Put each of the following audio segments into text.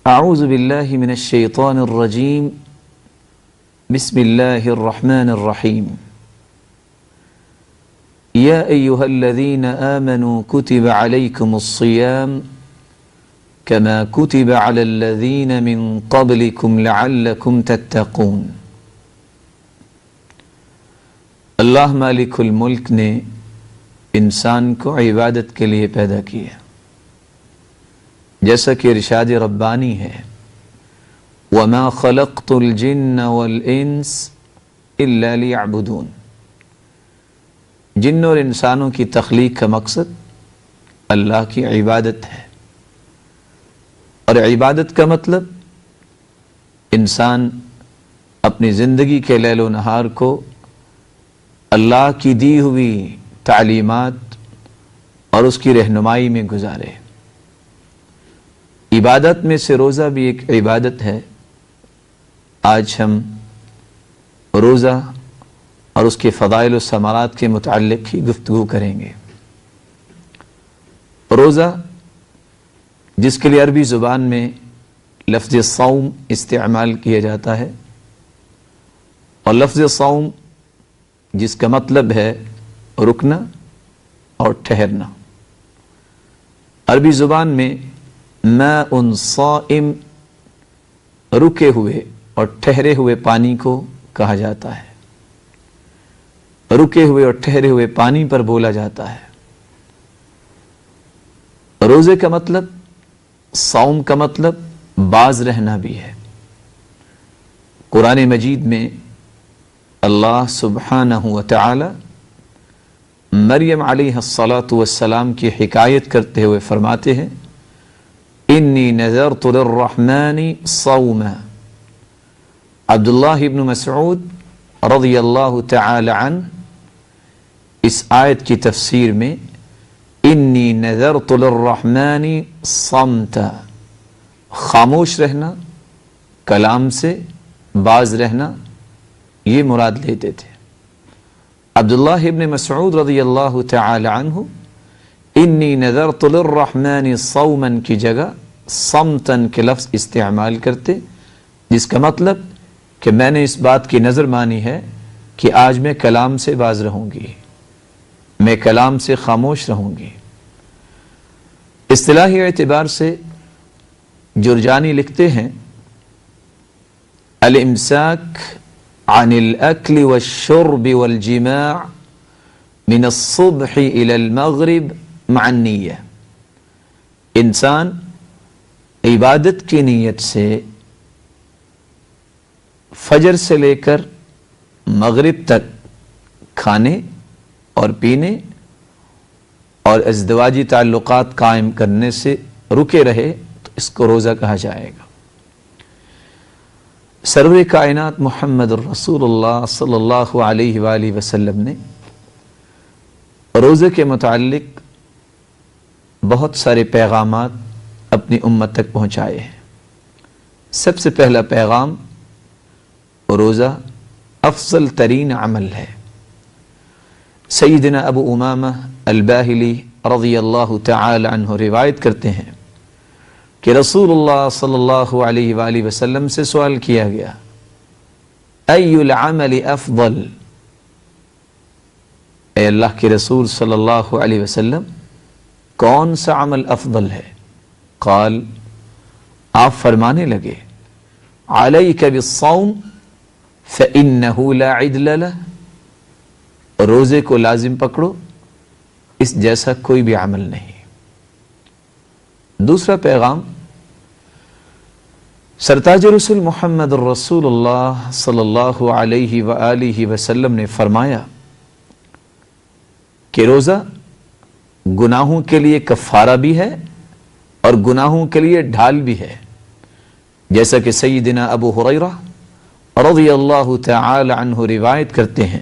اعوذ باللہ من الشیطان الرجیم بسم اللہ الرحمن الرحیم یا ایہا الذین آمنوا کتب علیکم الصیام کما کتب علی الذین من قبلکم لعلکم تتقون۔ اللہ مالک الملک نے انسان کو عبادت کے لیے پیدا کیا، جیسا کہ ارشاد ربانی ہے وَمَا خَلَقْتُ الْجِنَّ وَالْإِنسَ إِلَّا لِيَعْبُدُونَ۔ جن اور انسانوں کی تخلیق کا مقصد اللہ کی عبادت ہے، اور عبادت کا مطلب انسان اپنی زندگی کے لیل و نہار کو اللہ کی دی ہوئی تعلیمات اور اس کی رہنمائی میں گزارے۔ عبادت میں سے روزہ بھی ایک عبادت ہے۔ آج ہم روزہ اور اس کے فضائل و ثمرات کے متعلق ہی گفتگو کریں گے۔ روزہ، جس کے لیے عربی زبان میں لفظ صوم استعمال کیا جاتا ہے، اور لفظ صوم جس کا مطلب ہے رکنا اور ٹھہرنا، عربی زبان میں ماء صائم، رکے ہوئے اور ٹھہرے ہوئے پانی کو کہا جاتا ہے۔ رکے ہوئے اور ٹھہرے ہوئے پانی پر بولا جاتا ہے۔ روزے کا مطلب، صوم کا مطلب باز رہنا بھی ہے۔ قرآن مجید میں اللہ سبحانہ وتعالی مریم علیہ السلام کی حکایت کرتے ہوئے فرماتے ہیں انی نذرت للرحمن صوما۔ عبداللہ ابن مسعود رضی اللہ تعالی عنہ اس آیت کی تفسیر میں انی نذرت للرحمن صمتا، خاموش رہنا، کلام سے باز رہنا، یہ مراد لیتے تھے۔ عبداللہ ابن مسعود رضی اللہ تعالی عنہ انی نذرت للرحمن صوما کی جگہ صمتن کے لفظ استعمال کرتے، جس کا مطلب کہ میں نے اس بات کی نظر مانی ہے کہ آج میں کلام سے باز رہوں گی، میں کلام سے خاموش رہوں گی۔ اصطلاحی اعتبار سے جرجانی لکھتے ہیں الامساک عن الاکل والشرب والجماع من الصبح الى المغرب مع النیہ۔ انسان عبادت کی نیت سے فجر سے لے کر مغرب تک کھانے اور پینے اور ازدواجی تعلقات قائم کرنے سے رکے رہے تو اس کو روزہ کہا جائے گا۔ سرور کائنات محمد الرسول اللہ صلی اللہ علیہ وآلہ وسلم نے روزے کے متعلق بہت سارے پیغامات اپنی امت تک پہنچائے ہیں۔ سب سے پہلا پیغام، روزہ افضل ترین عمل ہے۔ سیدنا ابو امامہ الباہلی رضی اللہ تعالی عنہ روایت کرتے ہیں کہ رسول اللہ صلی اللہ علیہ وآلہ وسلم سے سوال کیا گیا ای العمل افضل، اے اللہ کے رسول صلی اللہ علیہ وسلم کون سا عمل افضل ہے؟ قال، آپ فرمانے لگے علیک بالصوم فإنہ لا عدل لہ، روزے کو لازم پکڑو، اس جیسا کوئی بھی عمل نہیں۔ دوسرا پیغام، سرتاج رسول محمد الرسول اللہ صلی اللہ علیہ وآلہ وسلم نے فرمایا کہ روزہ گناہوں کے لیے کفارہ بھی ہے اور گناہوں کے لیے ڈھال بھی ہے، جیسا کہ سیدنا ابو ہریرہ رضی اللہ تعالی عنہ روایت کرتے ہیں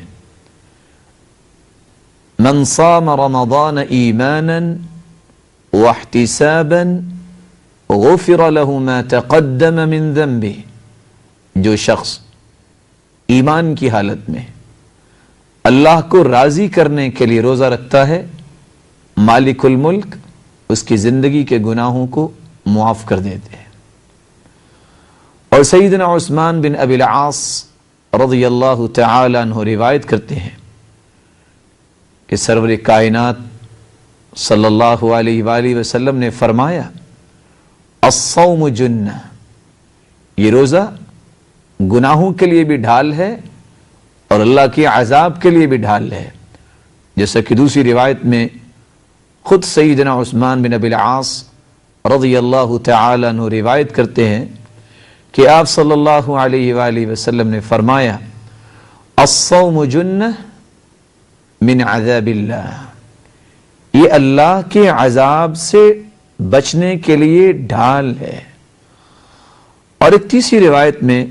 من صام رمضان ایمانا واحتسابا غفر له ما تقدم من ذنبه، جو شخص ایمان کی حالت میں اللہ کو راضی کرنے کے لیے روزہ رکھتا ہے، مالک الملک اس کی زندگی کے گناہوں کو معاف کر دیتے ہیں۔ اور سیدنا عثمان بن ابی العاص رضی اللہ تعالی عنہ روایت کرتے ہیں کہ سرور کائنات صلی اللہ علیہ وآلہ وسلم نے فرمایا الصوم جنہ، یہ روزہ گناہوں کے لیے بھی ڈھال ہے اور اللہ کے عذاب کے لیے بھی ڈھال ہے۔ جیسا کہ دوسری روایت میں خود سیدنا عثمان بن ابی العاص رضی اللہ تعالی عنہ روایت کرتے ہیں کہ آپ صلی اللہ علیہ وآلہ وسلم نے فرمایا الصوم جنہ من عذاب اللہ، یہ اللہ کے عذاب سے بچنے کے لیے ڈھال ہے۔ اور ایک تیسری روایت میں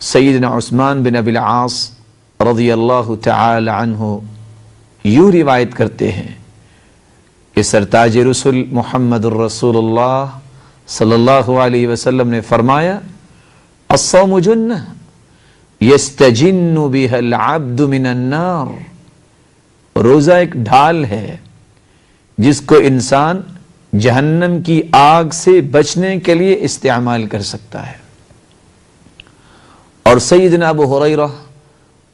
سیدنا عثمان بن ابی العاص رضی اللہ تعالی عنہ یوں روایت کرتے ہیں کہ سرتاج رسول محمد الرسول اللہ صلی اللہ علیہ وسلم نے فرمایا الصوم جنہ یستجن بها العبد من النار، روزہ ایک ڈھال ہے جس کو انسان جہنم کی آگ سے بچنے کے لیے استعمال کر سکتا ہے۔ اور سیدنا ابو ہریرہ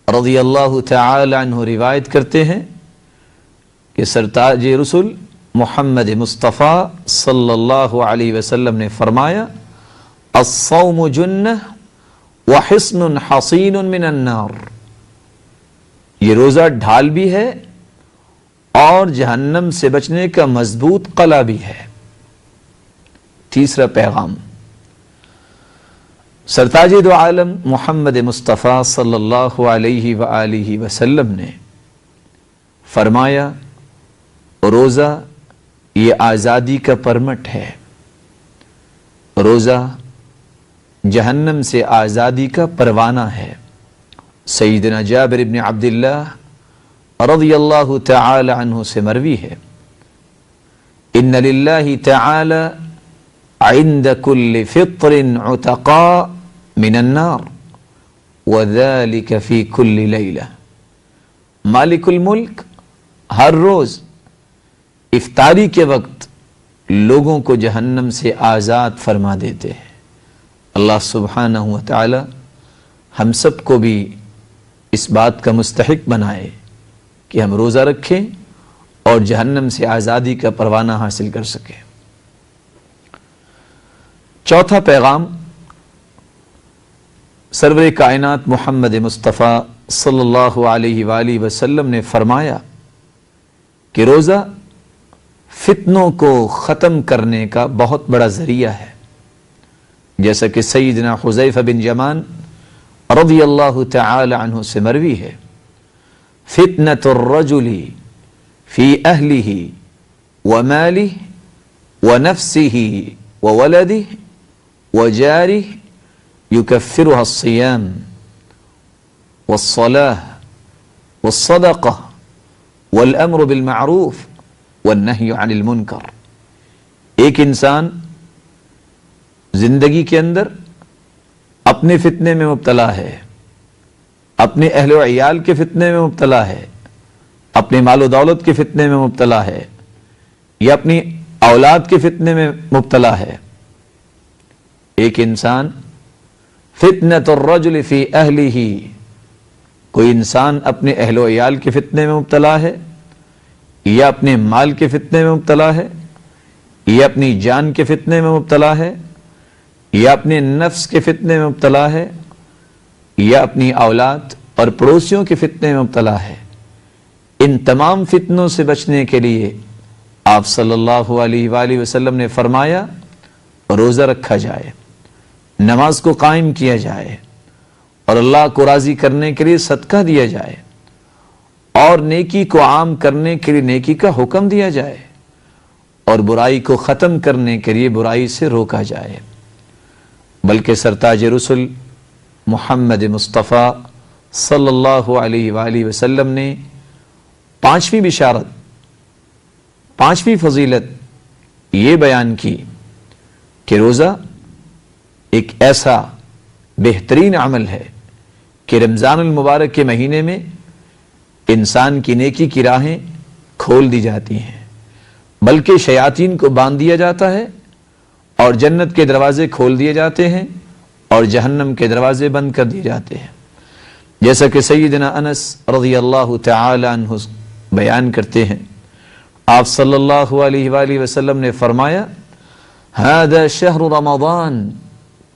رضی اللہ تعالی عنہ روایت کرتے ہیں کہ سرتاج رسول محمد مصطفیٰ صلی اللہ علیہ وسلم نے فرمایا الصوم جنہ وحصن حصین من النار، یہ روزہ ڈھال بھی ہے اور جہنم سے بچنے کا مضبوط قلعہ بھی ہے۔ تیسرا پیغام، سرتاج دو عالم محمد مصطفیٰ صلی اللہ علیہ وآلہ وسلم نے فرمایا روزہ یہ آزادی کا پرمٹ ہے، روزہ جہنم سے آزادی کا پروانہ ہے۔ سیدنا جابر بن عبداللہ رضی اللہ تعالی عنہ سے مروی ہے ان للہ تعالی عند کل فطر عتقاء من النار وذلك فی کل لیلہ، مالک الملک ہر روز افطاری کے وقت لوگوں کو جہنم سے آزاد فرما دیتے ہیں۔ اللہ سبحانہ و تعالی ہم سب کو بھی اس بات کا مستحق بنائے کہ ہم روزہ رکھیں اور جہنم سے آزادی کا پروانہ حاصل کر سکیں۔ چوتھا پیغام، سرور کائنات محمد مصطفیٰ صلی اللہ علیہ وآلہ وسلم نے فرمایا کہ روزہ فتنوں کو ختم کرنے کا بہت بڑا ذریعہ ہے، جیسا کہ سیدنا حذیفہ بن یمان رضی اللہ تعالی عنہ سے مروی ہے فتنۃ الرجل فی اہلہ ومالہ ونفسہ وولدہ وجارہ یکفرها الصیام والصلاة والصدقہ والامر بالمعروف والنہی عن المنکر۔ ایک انسان زندگی کے اندر اپنے فتنے میں مبتلا ہے، اپنے اہل و عیال کے فتنے میں مبتلا ہے، اپنے مال و دولت کے فتنے میں مبتلا ہے، یا اپنی اولاد کے فتنے میں مبتلا ہے۔ ایک انسان فتنۃ الرجل فی اہلہ، کوئی انسان اپنے اہل و عیال کے فتنے میں مبتلا ہے، یا اپنے مال کے فتنے میں مبتلا ہے، یا اپنی جان کے فتنے میں مبتلا ہے، یا اپنے نفس کے فتنے میں مبتلا ہے، یا اپنی اولاد اور پڑوسیوں کے فتنے میں مبتلا ہے۔ ان تمام فتنوں سے بچنے کے لیے آپ صلی اللہ علیہ وآلہ وسلم نے فرمایا روزہ رکھا جائے، نماز کو قائم کیا جائے، اور اللہ کو راضی کرنے کے لیے صدقہ دیا جائے، اور نیکی کو عام کرنے کے لیے نیکی کا حکم دیا جائے، اور برائی کو ختم کرنے کے لیے برائی سے روکا جائے۔ بلکہ سرتاج رسول محمد مصطفیٰ صلی اللہ علیہ وآلہ وسلم نے پانچویں بشارت، پانچویں فضیلت یہ بیان کی کہ روزہ ایک ایسا بہترین عمل ہے کہ رمضان المبارک کے مہینے میں انسان کی نیکی کی راہیں کھول دی جاتی ہیں، بلکہ شیاطین کو باندھ دیا جاتا ہے اور جنت کے دروازے کھول دیے جاتے ہیں اور جہنم کے دروازے بند کر دیے جاتے ہیں. جیسا کہ سیدنا انس رضی اللہ تعالی عنہ بیان کرتے ہیں، آپ صلی اللہ علیہ وآلہ وسلم نے فرمایا: هذا شهر رمضان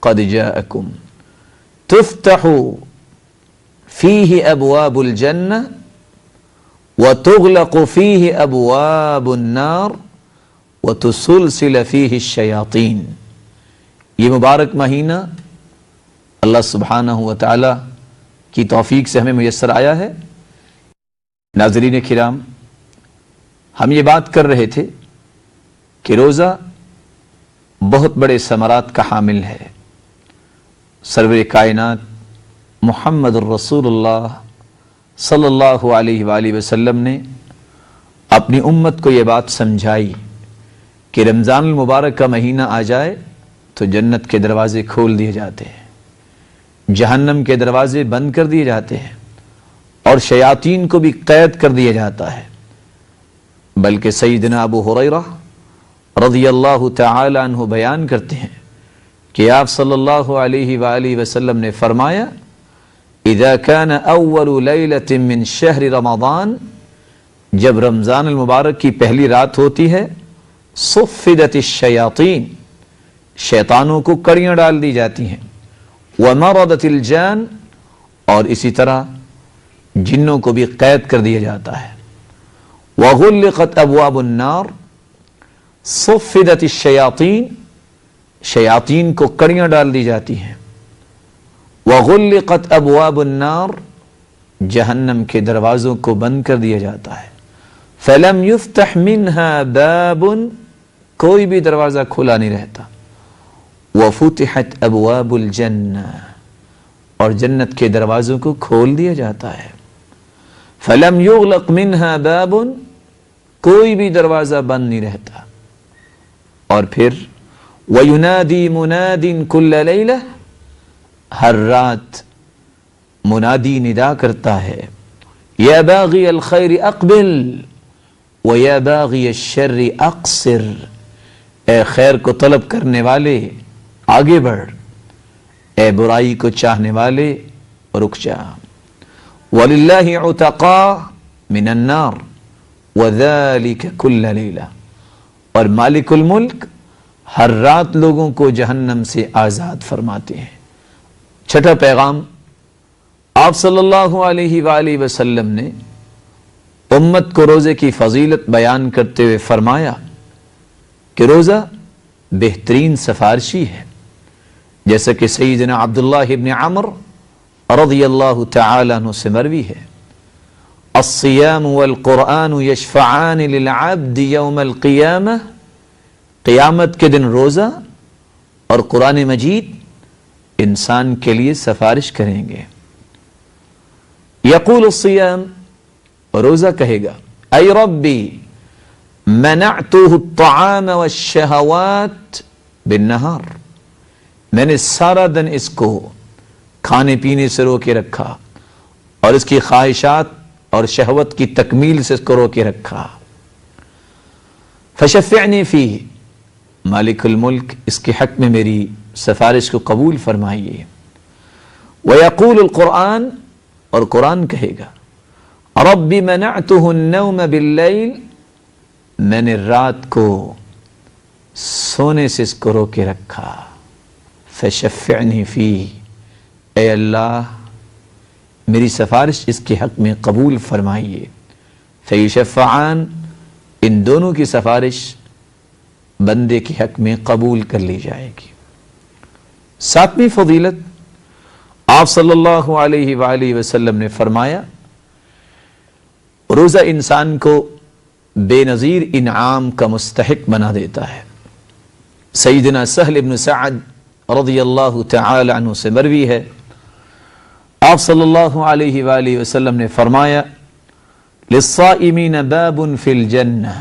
قد جاءكم تفتح فيه ابواب الجنة وتغلق فيه ابواب النار وتسلسل فيه الشياطين. یہ مبارک مہینہ اللہ سبحانہ و تعالی کی توفیق سے ہمیں میسر آیا ہے. ناظرین کرام، ہم یہ بات کر رہے تھے کہ روزہ بہت بڑے ثمرات کا حامل ہے. سرور کائنات محمد الرسول اللہ صلی اللہ علیہ وآلہ وسلم نے اپنی امت کو یہ بات سمجھائی کہ رمضان المبارک کا مہینہ آ جائے تو جنت کے دروازے کھول دیے جاتے ہیں، جہنم کے دروازے بند کر دیے جاتے ہیں اور شیاطین کو بھی قید کر دیا جاتا ہے. بلکہ سیدنا ابو ہریرہ رضی اللہ تعالی عنہ بیان کرتے ہیں کہ آپ صلی اللہ علیہ وآلہ وسلم نے فرمایا: اذا كان اول لیلۃ من شہر رمضان، جب رمضان المبارک کی پہلی رات ہوتی ہے، صفدت الشیاطین، شیطانوں کو کڑیاں ڈال دی جاتی ہیں، ومرضت الجان، اور اسی طرح جنوں کو بھی قید کر دیا جاتا ہے، وغلقت ابواب النار، صفدت الشیاطین، شیاطین کو کڑیاں ڈال دی جاتی ہیں، وغلقت ابواب النار، جہنم کے دروازوں کو بند کر دیا جاتا ہے، فلم یفتح منها باب، کوئی بھی دروازہ کھلا نہیں رہتا، وفتحت ابواب الجنہ، اور جنت کے دروازوں کو کھول دیا جاتا ہے، فلم یغلق منها باب، کوئی بھی دروازہ بند نہیں رہتا. اور پھر وَيُنَادِي مُنَادٍ كُلَّ لَيْلَةٍ، ہر رات منادی ندا کرتا ہے: یا باغی الخیر اقبل ویا باغی الشر اقصر، اے خیر کو طلب کرنے والے آگے بڑھ، اے برائی کو چاہنے والے رک جا. وَلِلَّهِ عُتَقَاء مِنَ النَّارِ وَذَلِكَ كُلَّ لَيْلَةٍ، اور مالک الملک ہر رات لوگوں کو جہنم سے آزاد فرماتے ہیں. چھٹا پیغام، آپ صلی اللہ علیہ وآلہ وسلم نے امت کو روزے کی فضیلت بیان کرتے ہوئے فرمایا کہ روزہ بہترین سفارشی ہے. جیسا کہ سیدنا عبداللہ ابن عمر رضی اللہ تعالی عنہ سے مروی ہے: الصیام والقرآن یشفعان للعبد یوم القیامہ، قیامت کے دن روزہ اور قرآن مجید انسان کے لیے سفارش کریں گے. یقول الصیام، روزہ کہے گا: اے ربی منعتہ الطعام والشہوات بالنہار، میں نے سارا دن اس کو کھانے پینے سے روکے رکھا اور اس کی خواہشات اور شہوت کی تکمیل سے اس کو روکے رکھا. فشفعنی فیہ، مالک الملک اس کے حق میں میری سفارش کو قبول فرمائیے. ویقول القرآن، اور قرآن کہے گا: رب منعتہ النوم باللیل، میں نے رات کو سونے سے اس کو روکے رکھا. فشفعنی فیہ، اے اللہ میری سفارش اس کے حق میں قبول فرمائیے. فیشفعان، ان دونوں کی سفارش بندے کے حق میں قبول کر لی جائے گی. ساتویں فضیلت، آپ صلی اللہ علیہ وآلہ وسلم نے فرمایا روزہ انسان کو بے نظیر انعام کا مستحق بنا دیتا ہے. سیدنا سہل بن سعد رضی اللہ تعالی عنہ سے مروی ہے، آپ صلی اللہ علیہ وآلہ وسلم نے فرمایا: للصائمین باب فی الجنہ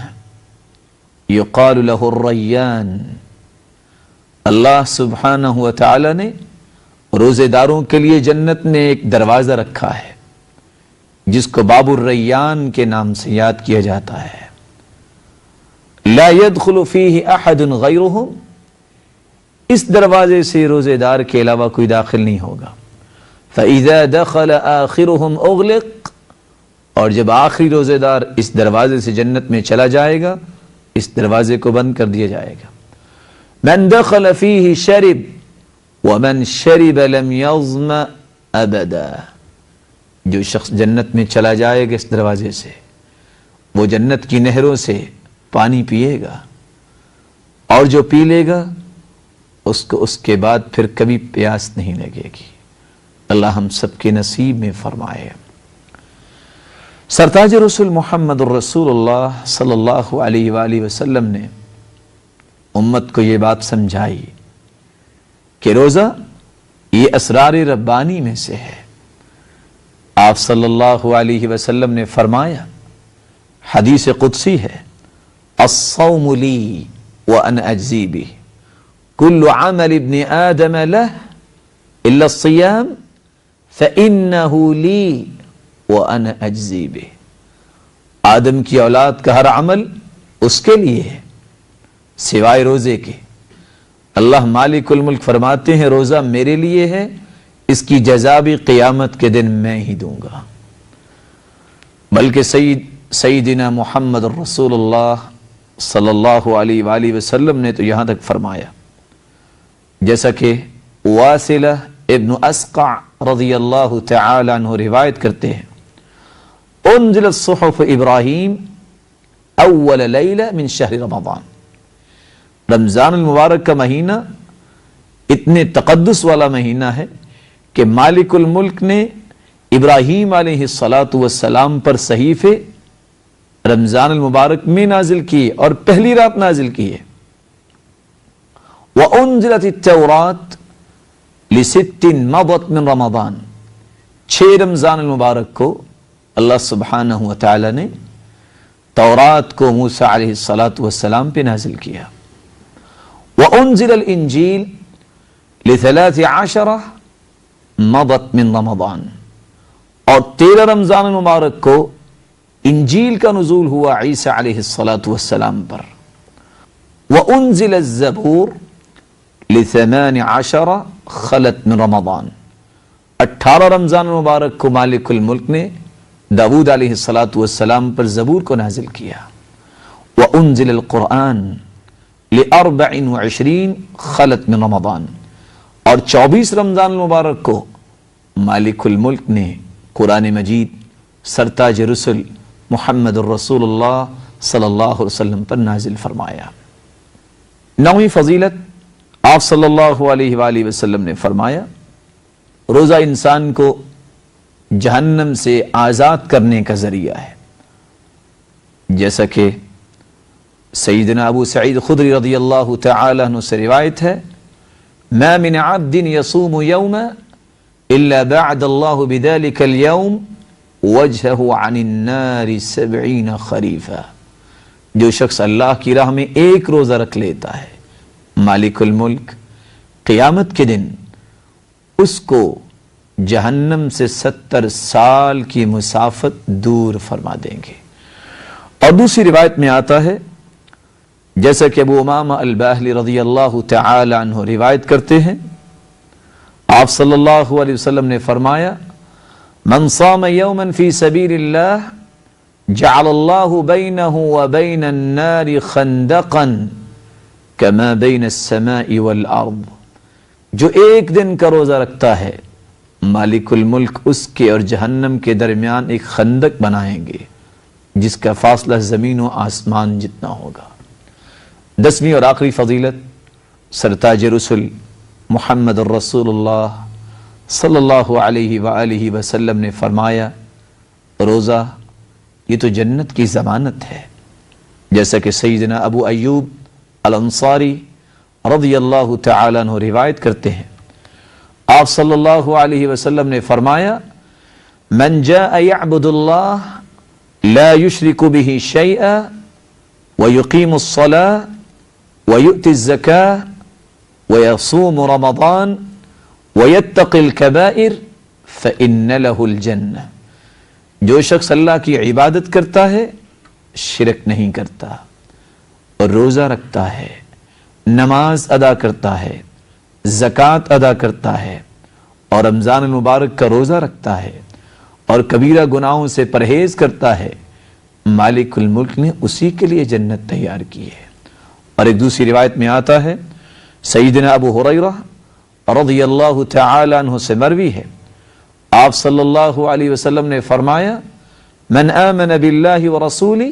یقال له الریان، اللہ سبحانہ و تعالی نے روزے داروں کے لیے جنت میں ایک دروازہ رکھا ہے جس کو باب الریان کے نام سے یاد کیا جاتا ہے. لا يدخل فیہ احد غیرہم اس دروازے سے روزے دار کے علاوہ کوئی داخل نہیں ہوگا۔ فَإِذَا دَخَلَ آخِرُهُمْ أُغْلِقَ، اور جب آخری روزے دار اس دروازے سے جنت میں چلا جائے گا، اس دروازے کو بند کر دیا جائے گا۔ مَنْ دَخَلَ فِيهِ شَرِبَ وَمَنْ شَرِبَ لَمْ يَظْمَأْ أَبَدًا، جو شخص جنت میں چلا جائے گا اس دروازے سے، وہ جنت کی نہروں سے پانی پیے گا، اور جو پی لے گا اس کو اس کے بعد پھر کبھی پیاس نہیں لگے گی۔ اللہ ہم سب کے نصیب میں فرمائے۔ سرتاج رسول محمد الرسول اللہ صلی اللہ علیہ وآلہ وسلم نے امت کو یہ بات سمجھائی کہ روزہ یہ اسرار ربانی میں سے ہے۔ آپ صلی اللہ علیہ وسلم نے فرمایا، حدیث قدسی ہے، الصوم لی وانا اجزی بہ، کل عمل ابن آدم لہ الا الصیام فإنہ لی وانا اجزی بہ۔ آدم کی اولاد کا ہر عمل اس کے لیے ہے سوائے روزے کے۔ اللہ مالک الملک فرماتے ہیں روزہ میرے لیے ہے، اس کی جزا بھی قیامت کے دن میں ہی دوں گا۔ بلکہ سیدنا محمد الرسول اللہ صلی اللہ علیہ وآلہ وسلم نے تو یہاں تک فرمایا، جیسا کہ واصلہ ابن اسقع رضی اللہ تعالی عنہ روایت کرتے ہیں، انزلت صحف ابراہیم اول لیلہ من شہر رمضان۔ رمضان المبارک کا مہینہ اتنے تقدس والا مہینہ ہے کہ مالک الملک نے ابراہیم علیہ السلام پر صحیفے رمضان المبارک میں نازل کیے اور پہلی رات نازل کیے۔ وَأُنزِلَتِ التَّوْرَاتِ لِسِتٍ مَضَتْ مِن رمضان، 6 رمضان المبارک کو اللہ سبحانہ وتعالی نے تورات کو موسیٰ علیہ السلام پہ نازل کیا۔ وَأُنزِلَ الْإِنجِيلِ ل13 مضت من رمضان، اور 13 رمضان المبارک کو انجیل کا نزول ہوا عیسیٰ علیہ السلام پر۔ وَأُنزِلَ الزَّبُورُ ل18 خلت من رمضان، 18 رمضان المبارک کو مالک الملک نے داود علیہ السلام پر زبور کو نازل کیا۔ وَأُنزِلَ القرآن ل24 خلت من رمضان، اور 24 رمضان المبارک کو مالک الملک نے قرآن مجید سرتاج رسل محمد الرسول اللہ صلی اللہ علیہ وسلم پر نازل فرمایا۔ 9ویں فضیلت، آپ صلی اللہ علیہ وآلہ وسلم نے فرمایا، روزہ انسان کو جہنم سے آزاد کرنے کا ذریعہ ہے، جیسا کہ سیدنا ابو سعید خدری رضی اللہ تعالی عنہ سے روایت ہے، ما من عبد يصوم يوما الا بعد الله بذلك اليوم وجهه عن النار 70 خریفا۔ جو شخص اللہ کی راہ میں ایک روزہ رکھ لیتا ہے، مالک الملک قیامت کے دن اس کو جہنم سے 70 سال کی مسافت دور فرما دیں گے۔ اور دوسری روایت میں آتا ہے، جیسا کہ ابو امامہ الباہلی رضی اللہ تعالی عنہ روایت کرتے ہیں، آپ صلی اللہ علیہ وسلم نے فرمایا، من صام یوما فی سبیل اللہ جعل اللہ بینہ وبین النار خندقا کما بین السماء والارض۔ جو ایک دن کا روزہ رکھتا ہے، مالک الملک اس کے اور جہنم کے درمیان ایک خندق بنائیں گے جس کا فاصلہ زمین و آسمان جتنا ہوگا۔ 10ویں اور آخری فضیلت، سرتاج رسل محمد الرسول اللہ صلی اللہ علیہ وآلہ وسلم نے فرمایا، روزہ یہ تو جنت کی ضمانت ہے، جیسا کہ سیدنا ابو ایوب الانصاری رضی اللہ تعالی عنہ روایت کرتے ہیں، آپ صلی اللہ علیہ وسلم نے فرمایا، من جاء يعبد اللہ لا يشرك به شيئا ويقيم الصلاة ويؤتي الزكاة ويصوم رمضان ويتقي الكبائر فإن له الجنة۔ جو شخص اللہ کی عبادت کرتا ہے، شرک نہیں کرتا، اور روزہ رکھتا ہے، نماز ادا کرتا ہے، زکوٰۃ ادا کرتا ہے اور رمضان المبارک کا روزہ رکھتا ہے اور کبیرہ گناہوں سے پرہیز کرتا ہے، مالک الملک نے اسی کے لیے جنت تیار کی ہے۔ اور ایک دوسری روایت میں آتا ہے، سیدنا ابو ہریرہ رضی اللہ تعالی عنہ سے مروی ہے، آپ صلی اللہ علیہ وسلم نے فرمایا، من آمن باللہ ورسولہ،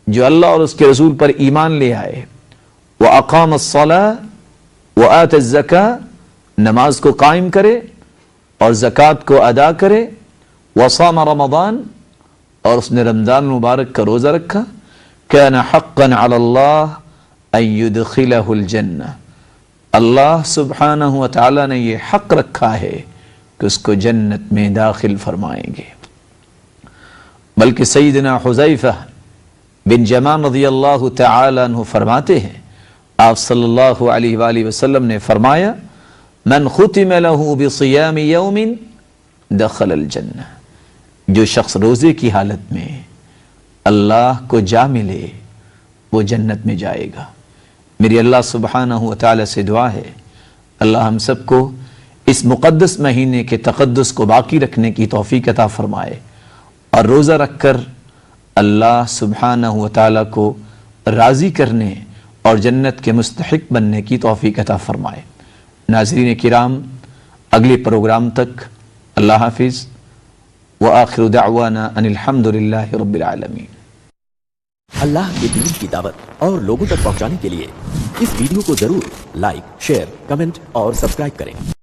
جو اللہ اور اس کے رسول پر ایمان لے آئے، وَأَقَامَ الصَّلَاةَ وَآتَ الزَّكَاةَ، نماز کو قائم کرے اور زکوٰۃ کو ادا کرے، وَصَامَ رمضان، اور اس نے رمضان مبارک کا روزہ رکھا، كَانَ حَقًّا عَلَى اللَّهِ أَن يُدْخِلَهُ الْجَنَّةَ، اللہ سبحانہ وتعالی نے یہ حق رکھا ہے کہ اس کو جنت میں داخل فرمائیں گے۔ بلکہ سیدنا حذیفہ بن یمان رضی اللہ تعالی عنہ فرماتے ہیں، آپ صلی اللہ علیہ وآلہ وسلم نے فرمایا، من ختم له بصیام یوم دخل الجنہ، جو شخص روزے کی حالت میں اللہ کو جا ملے وہ جنت میں جائے گا۔ میری اللہ سبحانہ وتعالی سے دعا ہے، اللہ ہم سب کو اس مقدس مہینے کے تقدس کو باقی رکھنے کی توفیق عطا فرمائے اور روزہ رکھ کر اللہ سبحانہ وتعالی کو راضی کرنے اور جنت کے مستحق بننے کی توفیق عطا فرمائے۔ ناظرین کرام، اگلے پروگرام تک اللہ حافظ، وآخر دعوانا ان الحمد للہ رب العالمین۔ اللہ کے دین کی دعوت اور لوگوں تک پہنچانے کے لیے اس ویڈیو کو ضرور لائک، شیئر، کمنٹ اور سبسکرائب کریں۔